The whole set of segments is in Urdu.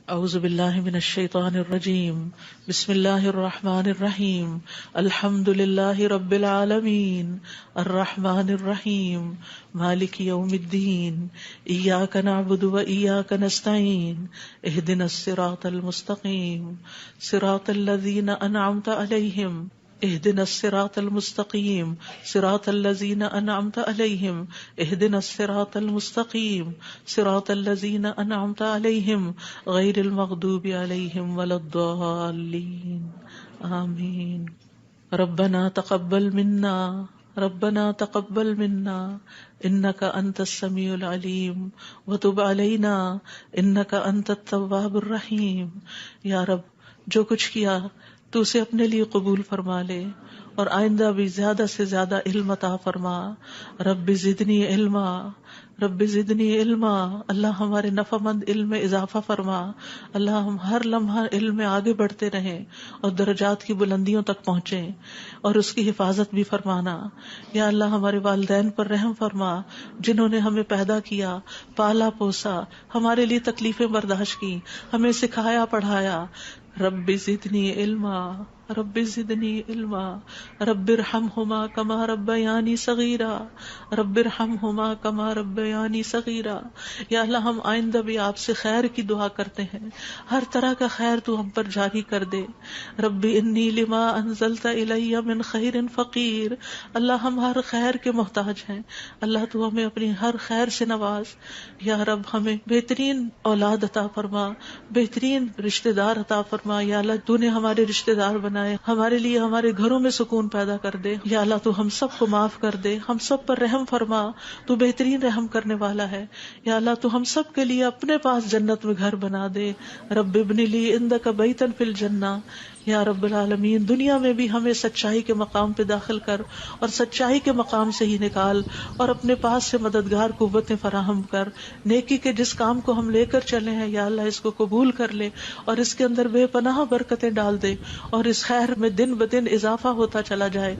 اعوذ باللہ من الشیطان الرجیم بسم اللہ الرحمن الرحیم الحمد للہ رب العالمین الرحمن الرحیم مالک یوم الدین ایاک نعبد و ایاک نستعین اہدنا الصراط المستقیم صراط الذین انعمت علیہم اهدنا الصراط المستقیم صراط الذین انعمت علیہم اهدنا الصراط المستقیم صراط الذین انعمت علیہم غیر المغضوب علیہم ولا الضالین آمین۔ ربنا تقبل منا انک انت السمیع العلیم وتب علینا انک انت التواب الرحیم۔ یا رب، جو کچھ کیا تو اسے اپنے لیے قبول فرما لے اور آئندہ بھی زیادہ سے زیادہ علم عطا فرما۔ رب زدنی علما، اللہ ہمارے نفع مند علم میں اضافہ فرما۔ اللہ ہم ہر لمحہ علم میں آگے بڑھتے رہیں اور درجات کی بلندیوں تک پہنچیں اور اس کی حفاظت بھی فرمانا۔ یا اللہ ہمارے والدین پر رحم فرما، جنہوں نے ہمیں پیدا کیا، پالا پوسا، ہمارے لیے تکلیفیں برداشت کی، ہمیں سکھایا پڑھایا۔ رب زدنی علما رب ارحمہما کما ربیانی صغیرا یا اللہ ہم آئندہ بھی آپ سے خیر کی دعا کرتے ہیں، ہر طرح کا خیر تو ہم پر جاری کر دے۔ رب انی لما انزلت الی من خیر فقیر، اللہ ہم ہر خیر کے محتاج ہیں، اللہ تو ہمیں اپنی ہر خیر سے نواز۔ یا رب ہمیں بہترین اولاد عطا فرما، بہترین رشتہ دار عطا فرما۔ یا اللہ تو نے ہمارے رشتہ دار بنائے، ہمارے لیے ہمارے گھروں میں سکون پیدا کر دے۔ یا اللہ تو ہم سب کو معاف کر دے، ہم سب پر رحم فرما، تو بہترین رحم کرنے والا ہے۔ یا اللہ تو ہم سب کے لیے اپنے پاس جنت میں گھر بنا دے۔ رب ابن لی عندک بیتا فی الجنہ، یا رب العالمین دنیا میں بھی ہمیں سچائی کے مقام پہ داخل کر اور سچائی کے مقام سے ہی نکال، اور اپنے پاس سے مددگار قوتیں فراہم کر۔ نیکی کے جس کام کو ہم لے کر چلے ہیں یا اللہ اس کو قبول کر لے اور اس کے اندر بے پناہ برکتیں ڈال دے اور اس خیر میں دن بدن اضافہ ہوتا چلا جائے۔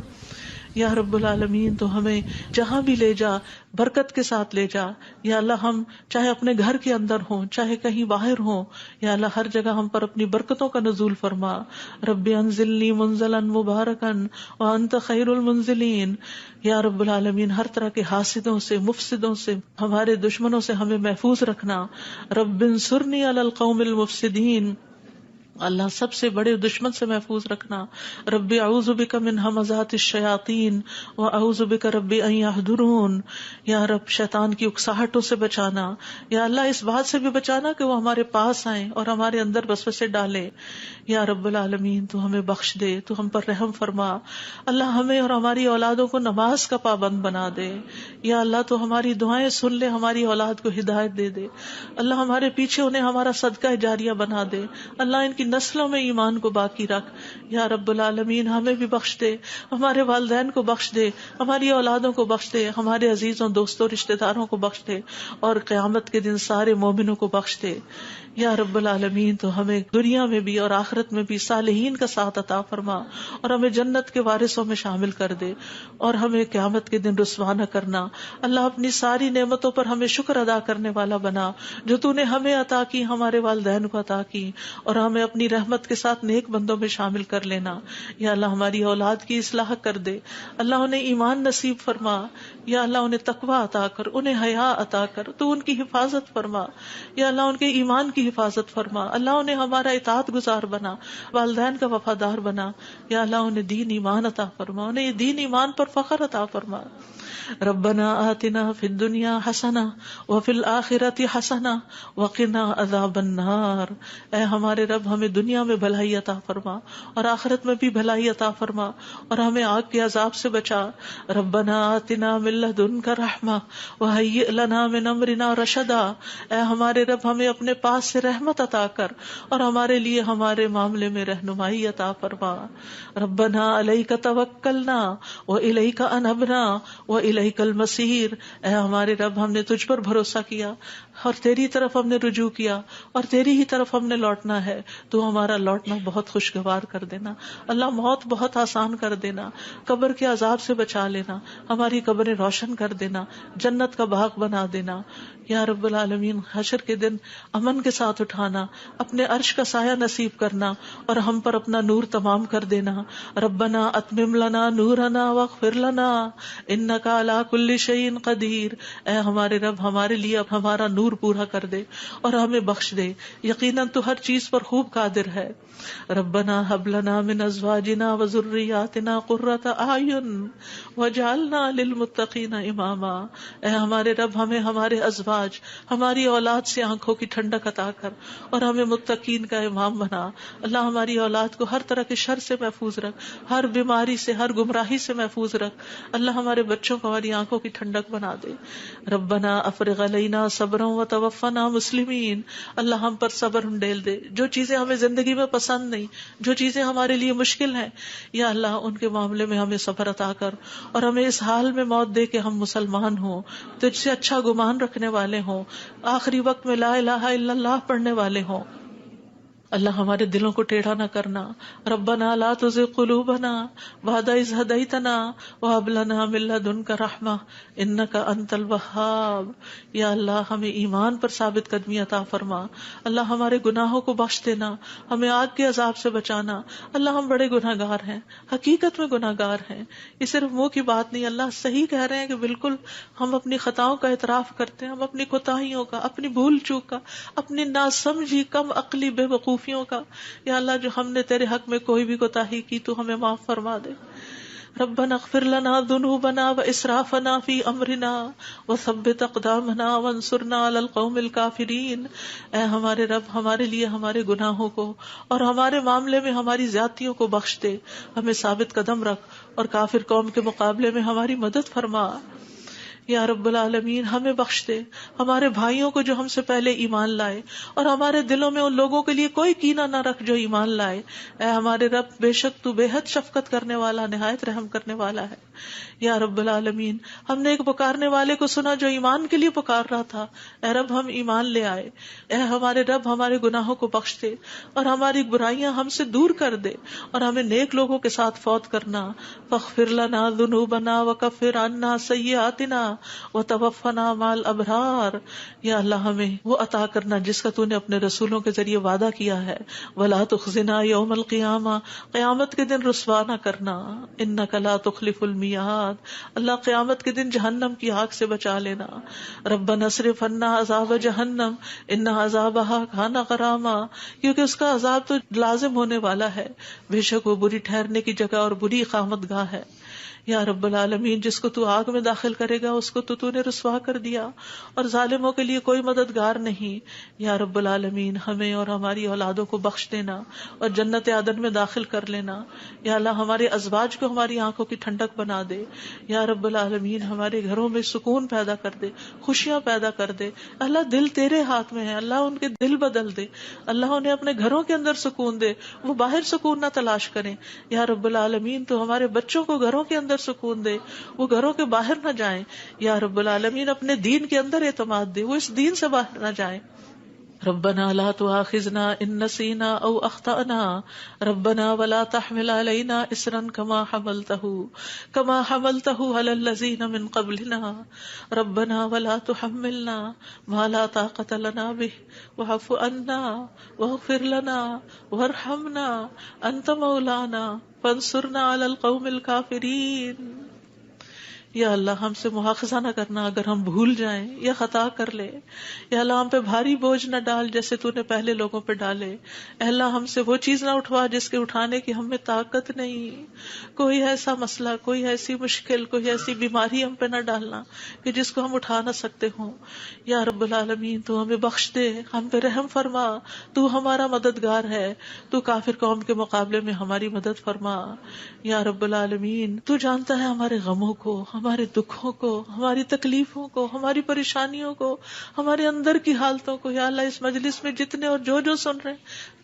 یا رب العالمین تو ہمیں جہاں بھی لے جا برکت کے ساتھ لے جا۔ یا اللہ ہم چاہے اپنے گھر کے اندر ہوں چاہے کہیں باہر ہوں، یا اللہ ہر جگہ ہم پر اپنی برکتوں کا نزول فرما۔ رب انزلنی منزلا مبارکا وانت خیر المنزلین۔ یا رب العالمین ہر طرح کے حاسدوں سے، مفسدوں سے، ہمارے دشمنوں سے ہمیں محفوظ رکھنا۔ رب انصرنی علی القوم المفسدین، اللہ سب سے بڑے دشمن سے محفوظ رکھنا۔ رب اعوذ بک من ہمزات الشیاطین واعوذ بک رب ان یحضرون، یا رب شیطان کی اکساہٹوں سے بچانا۔ یا اللہ اس بات سے بھی بچانا کہ وہ ہمارے پاس آئیں اور ہمارے اندر وسوسے ڈالے۔ یا رب العالمین تو ہمیں بخش دے، تو ہم پر رحم فرما۔ اللہ ہمیں اور ہماری اولادوں کو نماز کا پابند بنا دے۔ یا اللہ تو ہماری دعائیں سن لے، ہماری اولاد کو ہدایت دے دے۔ اللہ ہمارے پیچھے انہیں ہمارا صدقہ جاریہ بنا دے۔ اللہ ان کی نسلوں میں ایمان کو باقی رکھ۔ یا رب العالمین ہمیں بھی بخش دے، ہمارے والدین کو بخش دے، ہماری اولادوں کو بخش دے، ہمارے عزیزوں دوستوں رشتہ داروں کو بخش دے، اور قیامت کے دن سارے مومنوں کو بخش دے۔ یا رب العالمین تو ہمیں دنیا میں بھی اور آخرت میں بھی صالحین کا ساتھ عطا فرما، اور ہمیں جنت کے وارثوں میں شامل کر دے، اور ہمیں قیامت کے دن رسوا نہ کرنا۔ اللہ اپنی ساری نعمتوں پر ہمیں شکر ادا کرنے والا بنا، جو تو نے ہمیں عطا کی، ہمارے والدین کو عطا کی، اور ہمیں اپنی رحمت کے ساتھ نیک بندوں میں شامل کر لینا۔ یا اللہ ہماری اولاد کی اصلاح کر دے، اللہ انہیں ایمان نصیب فرما۔ یا اللہ انہیں تقوی عطا کر، انہیں حیا عطا کر، تو ان کی حفاظت فرما۔ یا اللہ ان کے ایمان کی حفاظت فرما، اللہ انہیں ہمارا اطاعت گزار بنا، والدین کا وفادار بنا۔ یا اللہ انہیں دین ایمان عطا فرما، انہیں یہ دین ایمان پر فخر عطا فرما۔ ربنا آتنا فی الدنیا حسنہ وفی الآخرۃ حسنہ وقنا عذاب النار۔ اے ہمارے رب ہمیں دنیا میں بھلائی عطا فرما اور آخرت میں بھی بھلائی عطا فرما، اور ہمیں آگ کے عذاب سے بچا۔ ربنا آتنا من لدنک رحمہ وہیئ لنا من امرنا رشدا۔ اے ہمارے رب ہمیں اپنے پاس سے رحمت عطا کر اور ہمارے لیے ہمارے معاملے میں رہنمائی عطا فرما۔ ربنا علیک توکلنا والیک انبنا والیک المصیر۔ اے ہمارے رب ہم نے تجھ پر بھروسہ کیا اور تیری طرف ہم نے رجوع کیا اور تیری ہی طرف ہم نے لوٹنا ہے، تو ہمارا لوٹنا بہت خوشگوار کر دینا۔ اللہ موت بہت آسان کر دینا، قبر کے عذاب سے بچا لینا، ہماری قبریں روشن کر دینا، جنت کا باغ بنا دینا. یا رب العالمین حشر کے دن امن کے ساتھ اٹھانا، اپنے عرش کا سایہ نصیب کرنا اور ہم پر اپنا نور تمام کر دینا. ربنا اتمم لنا نورنا واغفر لنا انک علی کل شیء قدیر. اے ہمارے رب ہمارے لیے اب ہمارا نور پورا کر دے اور ہمیں بخش دے، یقیناً تو ہر چیز پر خوب قادر ہے. ربنا هب لنا من ازواجنا وذرياتنا قرة اعین واجعلنا للمتقین اماما. اے ہمارے رب ہمیں ہمارے ازواج، ہماری اولاد سے آنکھوں کی ٹھنڈک عطا کر اور ہمیں متقین کا امام بنا. اللہ ہماری اولاد کو ہر طرح کے شر سے محفوظ رکھ، ہر بیماری سے، ہر گمراہی سے محفوظ رکھ. اللہ ہمارے بچوں کو ہماری آنکھوں کی ٹھنڈک بنا دے. ربنا افرغ علینا صبرا وتوفنا مسلمین. اللہ ہم پر صبر انڈیل دے. جو چیزیں ہمیں زندگی میں پسند نہیں، جو چیزیں ہمارے لیے مشکل ہیں، یا اللہ ان کے معاملے میں ہمیں صبر عطا کر اور ہمیں اس حال میں موت دے کہ ہم مسلمان ہوں، تجھ سے اچھا گمان رکھنے والے ہوں، آخری وقت میں لا الہ الا اللہ پڑھنے والے ہوں. اللہ ہمارے دلوں کو ٹیڑھا نہ کرنا. ربنا لا تزغ قلوبنا بعد اذ ہدیتنا وہب لنا من لدنک رحمہ انک انت الوہاب. یا اللہ ہمیں ایمان پر ثابت قدمی عطا فرما. اللہ ہمارے گناہوں کو بخش دینا، ہمیں آگ کے عذاب سے بچانا. اللہ ہم بڑے گناہگار ہیں، حقیقت میں گناہگار ہیں، یہ صرف منہ کی بات نہیں. اللہ صحیح کہہ رہے ہیں کہ بالکل ہم اپنی خطاؤں کا اعتراف کرتے ہیں، ہم اپنی کوتاہیوں کا، اپنی بھول چوک کا، اپنی ناسمجھی کم عقلی بے وقوفیوں کا. یا اللہ جو ہم نے تیرے حق میں کوئی بھی کوتاہی کی تو ہمیں معاف فرما دے. ربنا اغفر لنا ذنوبنا واسرافنا فی امرنا وثبت اقدامنا وانصرنا علی القوم الکافرین. اے ہمارے رب ہمارے لیے ہمارے گناہوں کو اور ہمارے معاملے میں ہماری زیادتیوں کو بخش دے، ہمیں ثابت قدم رکھ اور کافر قوم کے مقابلے میں ہماری مدد فرما. یا رب العالمین ہمیں بخش دے، ہمارے بھائیوں کو جو ہم سے پہلے ایمان لائے، اور ہمارے دلوں میں ان لوگوں کے لیے کوئی کینہ نہ رکھ جو ایمان لائے. اے ہمارے رب بے شک تو بے حد شفقت کرنے والا، نہایت رحم کرنے والا ہے. یا رب العالمین ہم نے ایک پکارنے والے کو سنا جو ایمان کے لیے پکار رہا تھا. اے رب ہم ایمان لے آئے. اے ہمارے رب ہمارے گناہوں کو بخش دے اور ہماری برائیاں ہم سے دور کر دے اور ہمیں نیک لوگوں کے ساتھ فوت کرنا. فاغفر لنا ذنوبنا وکفر عنا سیئاتنا وتوفنا مع الابرار. یا اللہ ہمیں وہ عطا کرنا جس کا تو نے اپنے رسولوں کے ذریعے وعدہ کیا ہے. ولا تخزنا یوم القیامہ، قیامت کے دن رسوا نہ کرنا. انک لا تخلف المیعاد، اللہ قیامت کے دن جہنم کی آگ سے بچا لینا. ربنا اصرف عنا عذاب جہنم ان عذابها کان غراما، کیونکہ اس کا عذاب تو لازم ہونے والا ہے، بے شک وہ بری ٹھہرنے کی جگہ اور بری اقامت گاہ ہے. یا رب العالمین جس کو تو آگ میں داخل کرے گا اس کو تو نے رسوا کر دیا، اور ظالموں کے لیے کوئی مددگار نہیں. یا رب العالمین ہمیں اور ہماری اولادوں کو بخش دینا اور جنت عدن میں داخل کر لینا. یا اللہ ہمارے ازواج کو ہماری آنکھوں کی ٹھنڈک بنا دے. یا رب العالمین ہمارے گھروں میں سکون پیدا کر دے، خوشیاں پیدا کر دے. اللہ دل تیرے ہاتھ میں ہے، اللہ ان کے دل بدل دے، اللہ انہیں اپنے گھروں کے اندر سکون دے، وہ باہر سکون نہ تلاش کریں. یا رب العالمین تو ہمارے بچوں کو گھروں کے اندر سکون دے، وہ گھروں کے باہر نہ جائیں. یا رب العالمین اپنے دین کے اندر اعتماد دے، وہ اس دین سے باہر نہ جائیں. ربنا لا تؤاخذنا ان نسينا او اخطأنا ربنا ولا تحمل علينا اصرا كما حملته على الذين من قبلنا ربنا ولا تحملنا ما لا طاقة لنا به واعف عنا واغفر لنا وارحمنا انت مولانا فانصرنا على القوم الكافرين. یا اللہ ہم سے مواخذہ نہ کرنا اگر ہم بھول جائیں یا خطا کر لے. یا اللہ ہم پہ بھاری بوجھ نہ ڈال جیسے تو نے پہلے لوگوں پہ ڈالے. اے اللہ ہم سے وہ چیز نہ اٹھوا جس کے اٹھانے کی ہمیں طاقت نہیں. کوئی ایسا مسئلہ، کوئی ایسی مشکل، کوئی ایسی بیماری ہم پہ نہ ڈالنا کہ جس کو ہم اٹھا نہ سکتے ہوں. یا رب العالمین تو ہمیں بخش دے، ہم پہ رحم فرما، تو ہمارا مددگار ہے، تو کافر قوم کے مقابلے میں ہماری مدد فرما. یا رب العالمین تو جانتا ہے ہمارے غموں کو، ہمارے دکھوں کو، ہماری تکلیفوں کو، ہماری پریشانیوں کو، ہمارے اندر کی حالتوں کو. یا اللہ اس مجلس میں جتنے اور جو سن رہے ہیں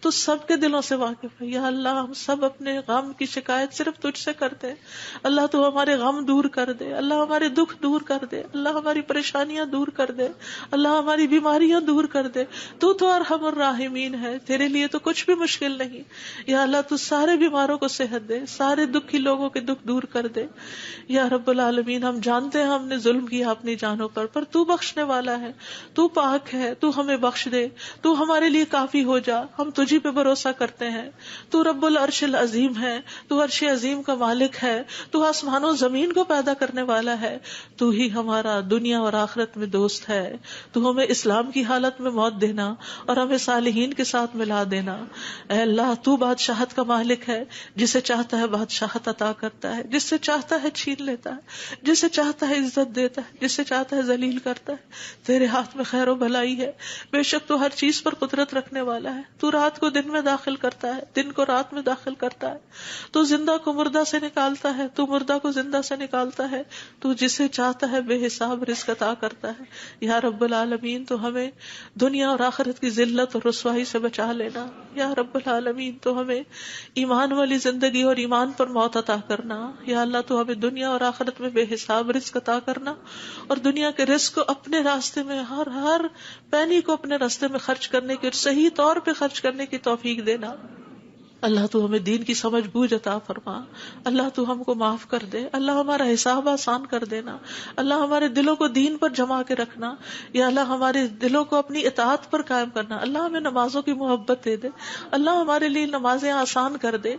تو سب کے دلوں سے واقف ہے. یا اللہ ہم سب اپنے غم کی شکایت صرف تجھ سے کرتے ہیں. اللہ تو ہمارے غم دور کر دے, اللہ ہمارے دکھ دور کر دے, اللہ ہماری پریشانیاں دور کر دے, اللہ ہماری بیماریاں دور کر دے. تو ارحم الراحمین ہے, تیرے لیے تو کچھ بھی مشکل نہیں. یا اللہ تو سارے بیماروں کو صحت دے, سارے دکھی لوگوں کے دکھ دور کر دے. یا رب العالمین ہم جانتے ہیں ہم نے ظلم کیا اپنی جانوں پر تو بخشنے والا ہے, تو پاک ہے, تو ہمیں بخش دے, تو ہمارے لیے کافی ہو جا. ہم تجھی پہ بھروسہ کرتے ہیں. تو رب العرش العظیم ہے, تو عرش عظیم کا مالک ہے, تو آسمان و زمین کو پیدا کرنے والا ہے. تو ہی ہمارا دنیا اور آخرت میں دوست ہے. تو ہمیں اسلام کی حالت میں موت دینا اور ہمیں صالحین کے ساتھ ملا دینا. اے اللہ تو بادشاہت کا مالک ہے, جسے چاہتا ہے بادشاہت عطا کرتا ہے, جس سے چاہتا ہے چھین لیتا ہے, جسے چاہتا ہے عزت دیتا ہے, جسے چاہتا ہے ذلیل کرتا ہے. تیرے ہاتھ میں خیر و بھلائی ہے. بے شک تو ہر چیز پر قدرت رکھنے والا ہے. تو رات کو دن میں داخل کرتا ہے, دن کو رات میں داخل کرتا ہے. تو زندہ کو مردہ سے نکالتا ہے, تو مردہ کو زندہ سے نکالتا ہے. تو جسے چاہتا ہے بے حساب رزق عطا کرتا ہے. یا رب العالمین تو ہمیں دنیا اور آخرت کی ذلت اور رسوائی سے بچا لینا. یا رب العالمین تو ہمیں ایمان والی زندگی اور ایمان پر موت عطا کرنا. یا اللہ تو ہمیں دنیا اور آخرت میں بے حساب رزق عطا کرنا, اور دنیا کے رزق کو اپنے راستے میں ہر پینی کو اپنے راستے میں خرچ کرنے کی اور صحیح طور پہ خرچ کرنے کی توفیق دینا. اللہ تو ہمیں دین کی سمجھ بوجھ عطا فرما. اللہ تو ہم کو معاف کر دے. اللہ ہمارا حساب آسان کر دینا. اللہ ہمارے دلوں کو دین پر جما کے رکھنا. یا اللہ ہمارے دلوں کو اپنی اطاعت پر قائم کرنا. اللہ ہمیں نمازوں کی محبت دے دے. اللہ ہمارے لیے نمازیں آسان کر دے.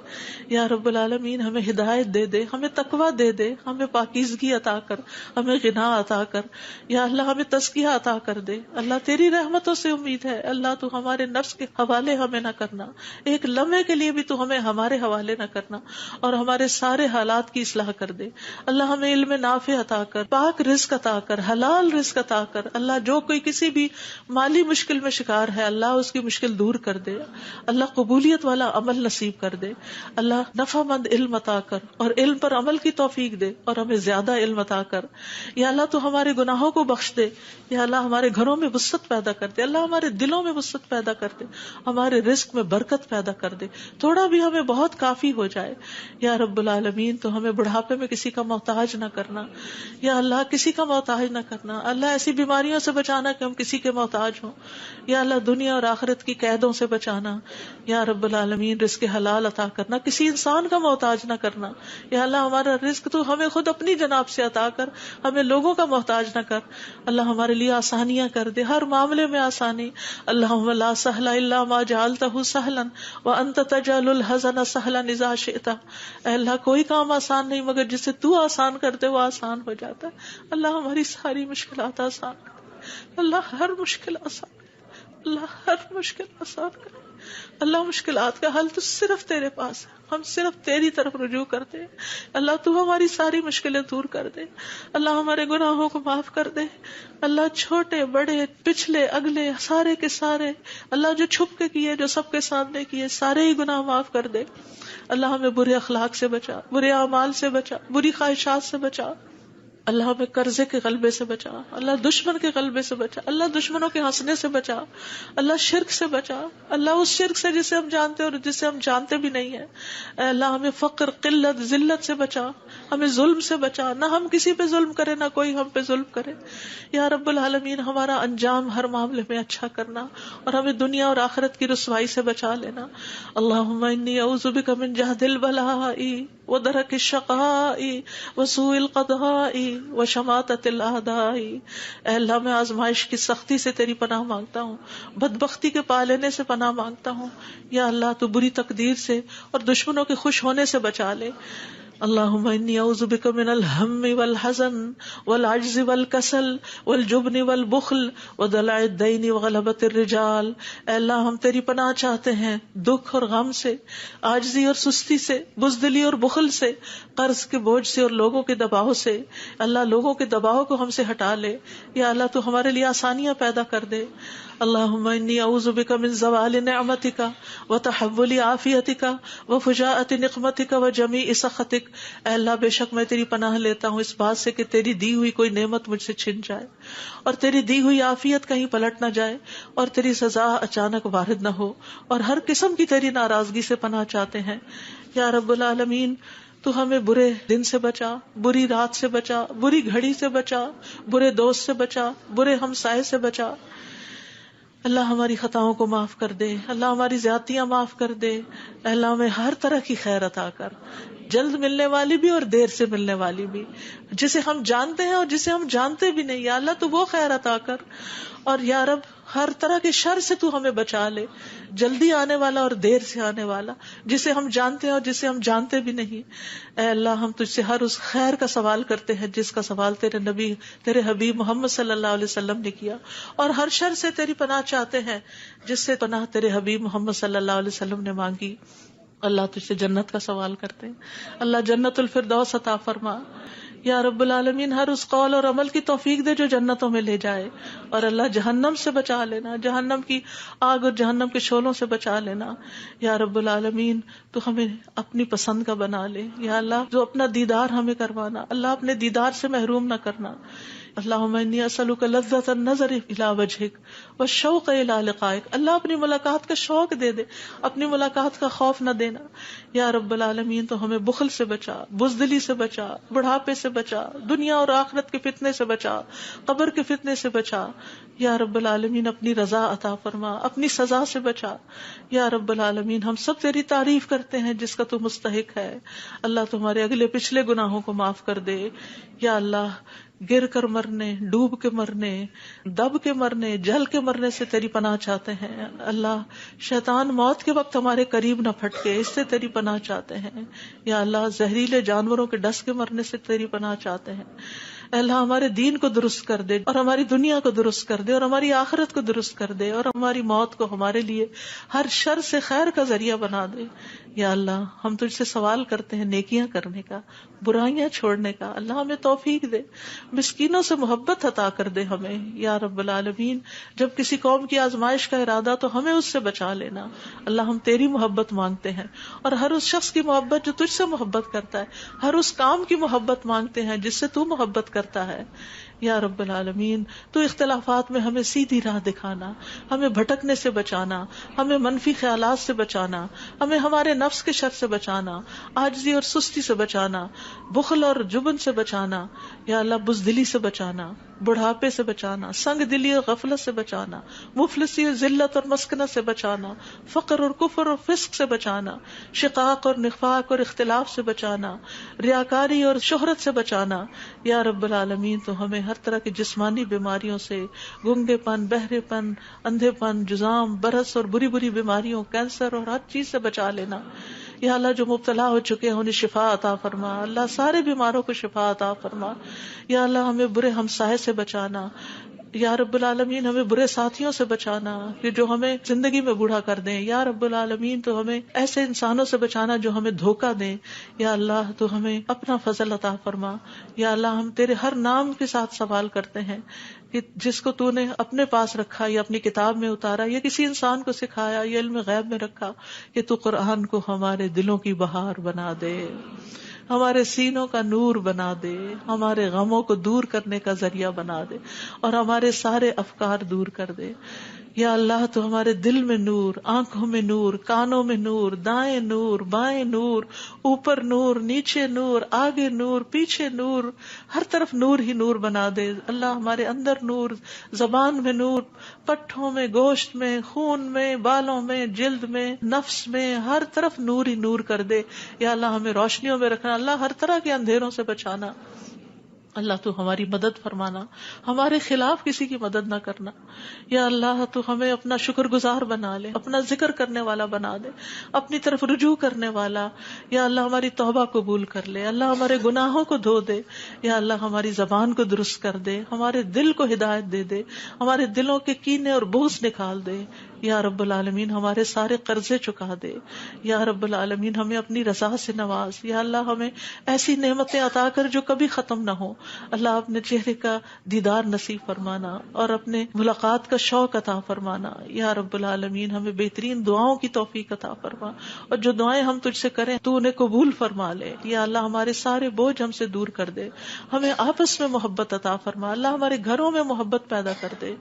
یا رب العالمین ہمیں ہدایت دے دے, ہمیں تقویٰ دے دے, ہمیں پاکیزگی عطا کر, ہمیں غنا عطا کر. یا اللہ ہمیں تزکیہ عطا کر دے. اللہ تیری رحمتوں سے امید ہے. اللہ تو ہمارے نفس کے حوالے ہمیں نہ کرنا, ایک لمحے کے لیے بھی تو ہمیں ہمارے حوالے نہ کرنا, اور ہمارے سارے حالات کی اصلاح کر دے. اللہ ہمیں علم نافع عطا کر, پاک رزق عطا کر, حلال رزق عطا کر. اللہ جو کوئی کسی بھی مالی مشکل میں شکار ہے, اللہ اس کی مشکل دور کر دے. اللہ قبولیت والا عمل نصیب کر دے. اللہ نفع مند علم عطا کر, اور علم پر عمل کی توفیق دے, اور ہمیں زیادہ علم عطا کر. یا اللہ تو ہمارے گناہوں کو بخش دے. یا اللہ ہمارے گھروں میں وسعت پیدا کر دے. اللہ ہمارے دلوں میں وسعت پیدا کر دے, ہمارے رزق میں برکت پیدا کر دے. تھوڑا بھی ہمیں بہت کافی ہو جائے. یا رب العالمین تو ہمیں بڑھاپے میں کسی کا محتاج نہ کرنا. یا اللہ کسی کا محتاج نہ کرنا. اللہ ایسی بیماریوں سے بچانا کہ ہم کسی کے محتاج ہوں. یا اللہ دنیا اور آخرت کی قیدوں سے بچانا. یا رب العالمین رزق حلال عطا کرنا, کسی انسان کا محتاج نہ کرنا. یا اللہ ہمارا رزق تو ہمیں خود اپنی جناب سے عطا کر, ہمیں لوگوں کا محتاج نہ کر. اللہ ہمارے لیے آسانیاں کر دے, ہر معاملے میں آسانی. اللہم لا سہل الا ما جعلتہ سہلا وانت تجعل الحزن سہلا اذا شئت. اے اللہ کوئی کام آسان نہیں مگر جسے تو آسان کرتے وہ آسان ہو جاتا ہے. اللہ ہماری ساری مشکلات آسان کر. اللہ ہر مشکل آسان کر. اللہ ہر مشکل آسان کر. اللہ مشکلات کا حل تو صرف تیرے پاس ہے, ہم صرف تیری طرف رجوع کرتے ہیں. اللہ تو ہماری ساری مشکلیں دور کر دے. اللہ ہمارے گناہوں کو معاف کر دے. اللہ چھوٹے بڑے پچھلے اگلے سارے کے سارے, اللہ جو چھپ کے کیے جو سب کے سامنے کیے, سارے ہی گناہ معاف کر دے. اللہ ہمیں برے اخلاق سے بچا, برے اعمال سے بچا, بری خواہشات سے بچا. اللہ ہمیں قرضے کے غلبے سے بچا. اللہ دشمن کے غلبے سے بچا. اللہ دشمنوں کے ہنسنے سے بچا. اللہ شرک سے بچا. اللہ اس شرک سے جسے ہم جانتے اور جسے ہم جانتے بھی نہیں ہیں. اے اللہ ہمیں فقر قلت ذلت سے بچا. ہمیں ظلم سے بچا, نہ ہم کسی پہ ظلم کرے نہ کوئی ہم پہ ظلم کرے. یا رب العالمین ہمارا انجام ہر معاملے میں اچھا کرنا, اور ہمیں دنیا اور آخرت کی رسوائی سے بچا لینا. اللہم انی اعوذ بک من جہد البلاء ودرک الشقاء وسوء القضاء وشماتۃ الاعداء. اے اللہ میں آزمائش کی سختی سے تیری پناہ مانگتا ہوں, بدبختی کے پا لینے سے پناہ مانگتا ہوں. یا اللہ تو بری تقدیر سے اور دشمنوں کے خوش ہونے سے بچا لے. اللہم انی اعوذ بک من الہم والحزن والعجز والکسل والجبن والبخل ودلع الدین وغلبۃ الرجال. اے اللہ ہم تیری پناہ چاہتے ہیں دکھ اور غم سے, عاجزی اور سستی سے, بزدلی اور بخل سے, قرض کے بوجھ سے اور لوگوں کے دباؤ سے. اللہ لوگوں کے دباؤ کو ہم سے ہٹا لے. یا اللہ تو ہمارے لیے آسانیاں پیدا کر دے. اللہم انی اعوذ بک من زوال نعمتک وتحول عافیتک وفجاءۃ نقمتک وجمیع سخطک. بک، اے اللہ بے شک میں تیری پناہ لیتا ہوں اس بات سے کہ تیری دی ہوئی کوئی نعمت مجھ سے چھن جائے، اور تیری دی ہوئی عافیت کہیں پلٹ نہ جائے، اور تیری سزا اچانک وارد نہ ہو، اور ہر قسم کی تیری ناراضگی سے پناہ چاہتے ہیں یا رب العالمین۔ تو ہمیں برے دن سے بچا، بری رات سے بچا، بری گھڑی سے بچا، برے دوست سے بچا، برے ہمسائے سے بچا۔ اللہ ہماری خطاؤں کو معاف کر دے، اللہ ہماری زیادتیاں معاف کر دے، اللہ ہمیں ہر طرح کی خیر عطا کر، جلد ملنے والی بھی اور دیر سے ملنے والی بھی، جسے ہم جانتے ہیں اور جسے ہم جانتے بھی نہیں، یا اللہ تو وہ خیر عطا کر، اور یا رب ہر طرح کے شر سے تو ہمیں بچا لے، جلدی آنے والا اور دیر سے آنے والا، جسے ہم جانتے ہیں اور جسے ہم جانتے بھی نہیں۔ اے اللہ ہم تجھ سے ہر اس خیر کا سوال کرتے ہیں جس کا سوال تیرے نبی، تیرے حبیب محمد صلی اللہ علیہ وسلم نے کیا، اور ہر شر سے تیری پناہ چاہتے ہیں جس سے پناہ تیرے حبیب محمد صلی اللہ علیہ وسلم نے مانگی۔ اللہ تجھ سے جنت کا سوال کرتے ہیں، اللہ جنت الفردوس عطا فرما یا رب العالمین، ہر اس قول اور عمل کی توفیق دے جو جنتوں میں لے جائے، اور اللہ جہنم سے بچا لینا، جہنم کی آگ اور جہنم کے شعلوں سے بچا لینا یا رب العالمین۔ تو ہمیں اپنی پسند کا بنا لے یا اللہ، جو اپنا دیدار ہمیں کروانا، اللہ اپنے دیدار سے محروم نہ کرنا۔ اللہم انی اسألک لذۃ النظر الی وجہک والشوق الی لقائک، اللہ اپنی ملاقات کا شوق دے دے، اپنی ملاقات کا خوف نہ دینا یا رب العالمین۔ تو ہمیں بخل سے بچا، بزدلی سے بچا، بڑھاپے سے بچا، دنیا اور آخرت کے فتنے سے بچا، قبر کے فتنے سے بچا یا رب العالمین۔ اپنی رضا عطا فرما، اپنی سزا سے بچا یا رب العالمین۔ ہم سب تیری تعریف کرتے ہیں جس کا تو مستحق ہے، اللہ تمہارے اگلے پچھلے گناہوں کو معاف کر دے یا اللہ۔ گر کر مرنے، ڈوب کے مرنے، دب کے مرنے، جل کے مرنے سے تیری پناہ چاہتے ہیں اللہ۔ شیطان موت کے وقت ہمارے قریب نہ پھٹکے، اس سے تیری پناہ چاہتے ہیں یا اللہ۔ زہریلے جانوروں کے ڈس کے مرنے سے تیری پناہ چاہتے ہیں اے اللہ۔ ہمارے دین کو درست کر دے اور ہماری دنیا کو درست کر دے اور ہماری آخرت کو درست کر دے، اور ہماری موت کو ہمارے لیے ہر شر سے خیر کا ذریعہ بنا دے یا اللہ۔ ہم تجھ سے سوال کرتے ہیں نیکیاں کرنے کا، برائیاں چھوڑنے کا، اللہ ہمیں توفیق دے، مسکینوں سے محبت عطا کر دے ہمیں یا رب العالمین۔ جب کسی قوم کی آزمائش کا ارادہ تو ہمیں اس سے بچا لینا اللہ۔ ہم تیری محبت مانگتے ہیں، اور ہر اس شخص کی محبت جو تجھ سے محبت کرتا ہے، ہر اس کام کی محبت مانگتے ہیں جس سے تو محبت کرتا ہے یا رب العالمین۔ تو اختلافات میں ہمیں سیدھی راہ دکھانا، ہمیں بھٹکنے سے بچانا، ہمیں منفی خیالات سے بچانا، ہمیں ہمارے نفس کے شر سے بچانا، عاجزی اور سستی سے بچانا، بخل اور جبن سے بچانا یا اللہ، بزدلی سے بچانا، بڑھاپے سے بچانا، سنگ دلی اور غفلت سے بچانا، مفلسی اور ذلت اور مسکنت سے بچانا، فقر اور کفر اور فسق سے بچانا، شقاق اور نفاق اور اختلاف سے بچانا، ریاکاری اور شہرت سے بچانا یا رب العالمین۔ تو ہمیں ہر طرح کی جسمانی بیماریوں سے، گنگے پن، بہرے پن، اندھے پن، جزام، برس اور بری بری بیماریوں، کینسر اور ہر چیز سے بچا لینا یا اللہ۔ جو مبتلا ہو چکے ہیں انہیں شفا عطا فرما اللہ، سارے بیماروں کو شفا عطا فرما یا اللہ۔ ہمیں برے ہمسائے سے بچانا یا رب العالمین، ہمیں برے ساتھیوں سے بچانا کہ جو ہمیں زندگی میں بوڑھا کر دیں یا رب العالمین۔ تو ہمیں ایسے انسانوں سے بچانا جو ہمیں دھوکہ دیں یا اللہ۔ تو ہمیں اپنا فضل عطا فرما یا اللہ۔ ہم تیرے ہر نام کے ساتھ سوال کرتے ہیں کہ جس کو تو نے اپنے پاس رکھا یا اپنی کتاب میں اتارا یا کسی انسان کو سکھایا یا علم غیب میں رکھا، کہ تو قرآن کو ہمارے دلوں کی بہار بنا دے، ہمارے سینوں کا نور بنا دے، ہمارے غموں کو دور کرنے کا ذریعہ بنا دے، اور ہمارے سارے افکار دور کر دے یا اللہ۔ تو ہمارے دل میں نور، آنکھوں میں نور، کانوں میں نور، دائیں نور، بائیں نور، اوپر نور، نیچے نور، آگے نور، پیچھے نور، ہر طرف نور ہی نور بنا دے اللہ۔ ہمارے اندر نور، زبان میں نور، پٹھوں میں، گوشت میں، خون میں، بالوں میں، جلد میں، نفس میں، ہر طرف نور ہی نور کر دے یا اللہ۔ ہمیں روشنیوں میں رکھنا اللہ، ہر طرح کے اندھیروں سے بچانا اللہ۔ تو ہماری مدد فرمانا، ہمارے خلاف کسی کی مدد نہ کرنا یا اللہ۔ تو ہمیں اپنا شکر گزار بنا لے، اپنا ذکر کرنے والا بنا دے، اپنی طرف رجوع کرنے والا یا اللہ۔ ہماری توبہ قبول کر لے اللہ، ہمارے گناہوں کو دھو دے یا اللہ۔ ہماری زبان کو درست کر دے، ہمارے دل کو ہدایت دے دے، ہمارے دلوں کے کینے اور بغض نکال دے یا رب العالمین ہمارے سارے قرضے چکا دے. یا رب العالمین ہمیں اپنی رضا سے نواز. یا اللہ ہمیں ایسی نعمتیں عطا کر جو کبھی ختم نہ ہو. اللہ اپنے چہرے کا دیدار نصیب فرمانا اور اپنے ملاقات کا شوق عطا فرمانا. یا رب العالمین ہمیں بہترین دعاؤں کی توفیق عطا فرما, اور جو دعائیں ہم تجھ سے کریں تو انہیں قبول فرما لے. یا اللہ ہمارے سارے بوجھ ہم سے دور کر دے, ہمیں آپس میں محبت عطا فرما. اللہ ہمارے گھروں میں محبت پیدا کر دے.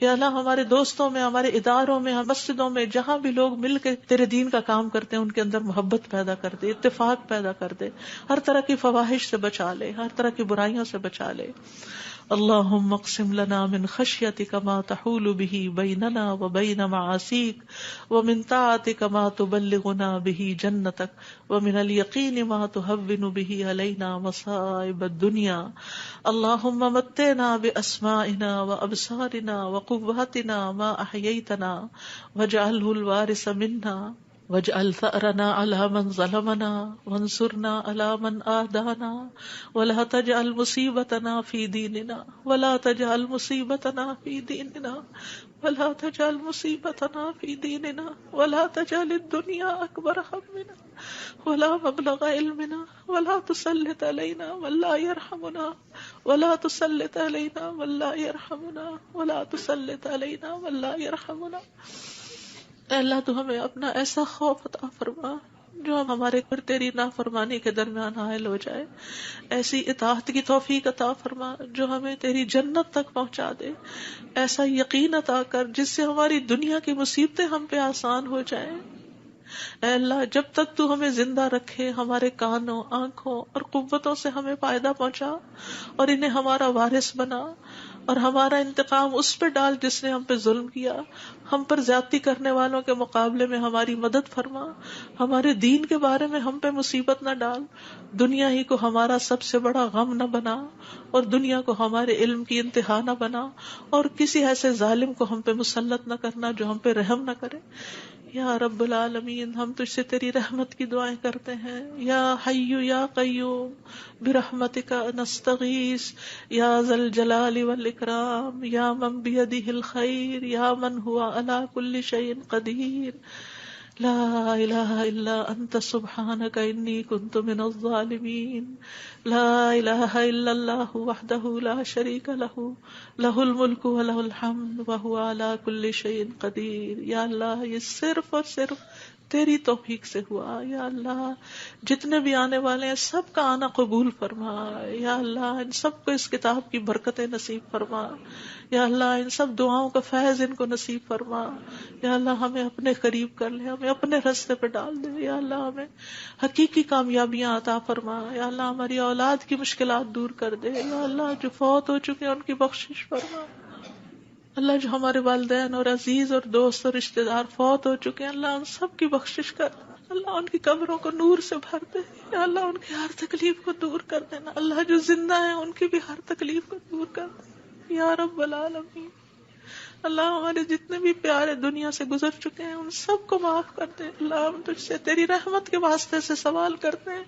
یا اللہ ہمارے دوستوں میں, ہمارے اداروں میں, مسجدوں میں, جہاں بھی لوگ مل کے تیرے دین کا کام کرتے ہیں ان کے اندر محبت پیدا کر دے, اتفاق پیدا کر دے, ہر طرح کی فواحش سے بچا لے, ہر طرح کی برائیوں سے بچا لے. اللہم اقسم لنا من خشیتک ما تحول به بیننا وبین معاصیک ومن طاعتک ما تبلغنا به جنتک ومن الیقین ما تهون به علینا مصائب الدنیا. اللہم متعنا باسمائنا وابصارنا وقواتنا ما احییتنا واجعله الوارث منا واجعل ثأرنا على من ظلمنا وانصرنا على من آدانا ولا تجعل مصيبتنا في ديننا ولا تجعل مصيبتنا في ديننا ولا تجعل مصيبتنا في ديننا ولا تجعل الدنيا أكبر همنا ولا مبلغ علمنا ولا تسلط علينا من لا يرحمنا ولا تسلط علينا من لا يرحمنا ولا تسلط علينا من لا يرحمنا. اے اللہ تو ہمیں اپنا ایسا خوف عطا فرما جو ہمارے اور تیری نافرمانی کے درمیان حائل ہو جائے, ایسی اطاعت کی توفیق عطا فرما جو ہمیں تیری جنت تک پہنچا دے, ایسا یقین عطا کر جس سے ہماری دنیا کی مصیبتیں ہم پہ آسان ہو جائیں. اے اللہ جب تک تو ہمیں زندہ رکھے ہمارے کانوں, آنکھوں اور قوتوں سے ہمیں فائدہ پہنچا اور انہیں ہمارا وارث بنا, اور ہمارا انتقام اس پہ ڈال جس نے ہم پہ ظلم کیا. ہم پر زیادتی کرنے والوں کے مقابلے میں ہماری مدد فرما. ہمارے دین کے بارے میں ہم پہ مصیبت نہ ڈال. دنیا ہی کو ہمارا سب سے بڑا غم نہ بنا, اور دنیا کو ہمارے علم کی انتہا نہ بنا, اور کسی ایسے ظالم کو ہم پہ مسلط نہ کرنا جو ہم پہ رحم نہ کرے. یا رب العالمین ہم تجھ سے تیری رحمت کی دعائیں کرتے ہیں. یا حی یا قیوم برحمتک نستغیث یا ذا الجلال والاکرام یا من بیدہ الخیر یا من ہوا علی کل شیء قدیر. لا الہ الا انت سبحانک انی کنت من الظالمین. لا الہ الا اللہ وحدہ لا شریک لہ لہ الملک ولہ الحمد وہو علی کل شیء قدیر. یا اللہ یہ صرف اور صرف تیری توفیق سے ہوا. یا اللہ جتنے بھی آنے والے ہیں سب کا آنا قبول فرما. یا اللہ ان سب کو اس کتاب کی برکتیں نصیب فرما. یا اللہ ان سب دعاؤں کا فیض ان کو نصیب فرما. یا اللہ ہمیں اپنے قریب کر لے, ہمیں اپنے راستے پہ ڈال دے. یا اللہ ہمیں حقیقی کامیابیاں عطا فرما. یا اللہ ہماری اولاد کی مشکلات دور کر دے. یا اللہ جو فوت ہو چکے ہیں ان کی بخشش فرما. اللہ جو ہمارے والدین اور عزیز اور دوست اور رشتہ دار فوت ہو چکے ہیں اللہ ان سب کی بخشش کر. اللہ ان کی قبروں کو نور سے بھر دے. یا اللہ ان کی ہر تکلیف کو دور کر دینا. اللہ جو زندہ ہیں ان کی بھی ہر تکلیف کو دور کر دے. یا رب العالمین اللہ ہمارے جتنے بھی پیارے دنیا سے گزر چکے ہیں ان سب کو معاف کر دے. اللہ ہم تجھ سے تیری رحمت کے واسطے سے سوال کرتے ہیں.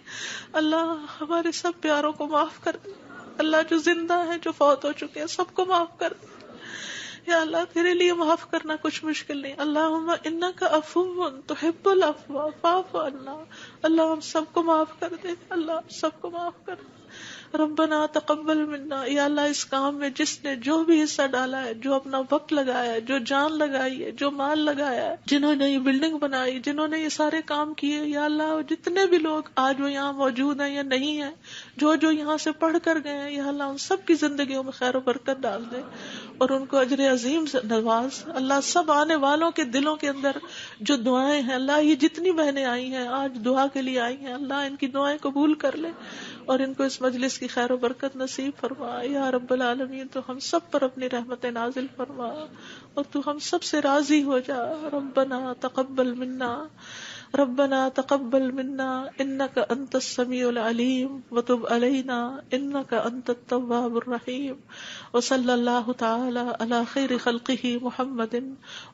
اللہ ہمارے سب پیاروں کو معاف کر دے. اللہ جو زندہ ہیں جو فوت ہو چکے ہیں سب کو معاف کر دے. یا اللہ تیرے لیے معاف کرنا کچھ مشکل نہیں. اللہم انک عفو تحب العفو فاعف عنا. اللہ ہم سب کو معاف کر دے. اللہ سب کو معاف کر دے. ربنا تقبل منا. یا اللہ اس کام میں جس نے جو بھی حصہ ڈالا ہے, جو اپنا وقت لگایا ہے, جو جان لگائی ہے, جو مال لگایا ہے, جنہوں نے یہ بلڈنگ بنائی, جنہوں نے یہ سارے کام کیے, یا اللہ جتنے بھی لوگ آج وہ یہاں موجود ہیں یا نہیں ہیں, جو یہاں سے پڑھ کر گئے ہیں, یا اللہ ان سب کی زندگیوں میں خیر و برکت ڈال دے اور ان کو اجر عظیم سے نواز. اللہ سب آنے والوں کے دلوں کے اندر جو دعائیں ہیں, اللہ یہ جتنی بہنیں آئی ہیں آج دعا کے لیے آئی ہیں, اللہ ان کی دعائیں قبول کر لے اور ان کو اس مجلس کی خیر و برکت نصیب فرما. یا رب العالمین تو ہم سب پر اپنی رحمت نازل فرما اور تو ہم سب سے راضی ہو جا. ربنا تقبل منا ربنا تقبل منا انك انت السميع العليم وتب علينا انك انت التواب الرحيم. وصلى الله تعالى على خير خلقه محمد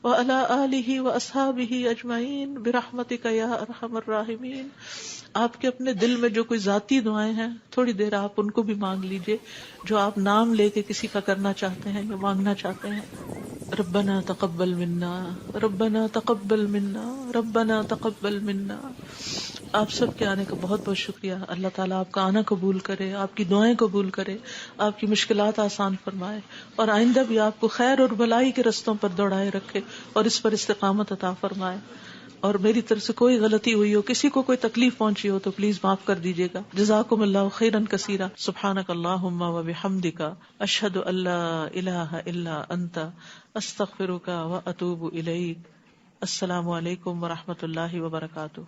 وعلى آله واصحابه اجمعين برحمتك يا ارحم الراحمين. آپ کے اپنے دل میں جو کوئی ذاتی دعائیں ہیں تھوڑی دیر آپ ان کو بھی مانگ لیجئے، جو آپ نام لے کے کسی کا کرنا چاہتے ہیں یا مانگنا چاہتے ہیں. ربنا تقبل منا، ربنا تقبل منا، ربنا تقبل منا. آپ سب کے آنے کا بہت بہت شکریہ. اللہ تعالیٰ آپ کا آنا قبول کرے، آپ کی دعائیں قبول کرے، آپ کی مشکلات آسان فرمائے، اور آئندہ بھی آپ کو خیر اور بھلائی کے رستوں پر دوڑائے رکھے اور اس پر استقامت عطا فرمائے. اور میری طرف سے کوئی غلطی ہوئی ہو، کسی کو کوئی تکلیف پہنچی ہو تو پلیز معاف کر دیجیے گا. جزاکم اللہ خیرا کثیرا. سبحانک اللہم و بحمدک، اشہد ان لا الہ الا انت، استغفرک و اتوب الیک. السلام علیکم و رحمۃ اللہ وبرکاتہ.